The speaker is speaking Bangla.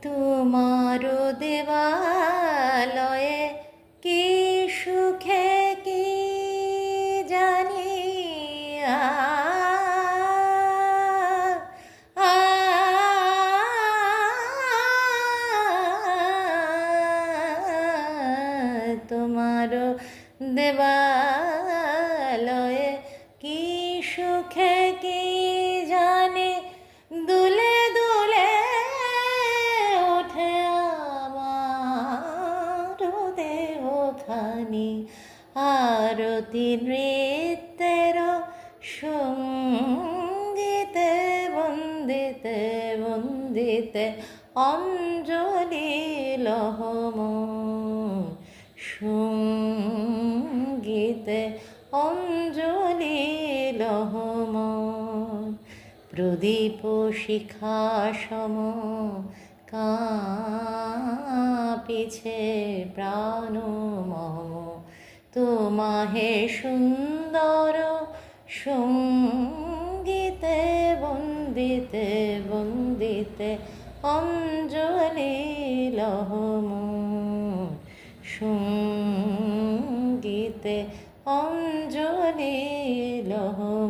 তোমার দেবালয়ে কি সুখে কি জানি আ, আ, তোমার দেবালয়ে কি সুখে কি জানি দুলে দুলে ওঠে আমার দেহখানি আরতি নৃত্যের সঙ্গীতে বন্দিতে বন্দিতে অঞ্জলি লহম সঙ্গীতে অঞ্জলি লহম প্রদীপ শিখা সম কাঁপিছে প্রাণ মম তোমাহে সুন্দর সঙ্গীতে বন্দিতে বন্দিতে অঞ্জলি লহম সঙ্গীতে অঞ্জলি লহম।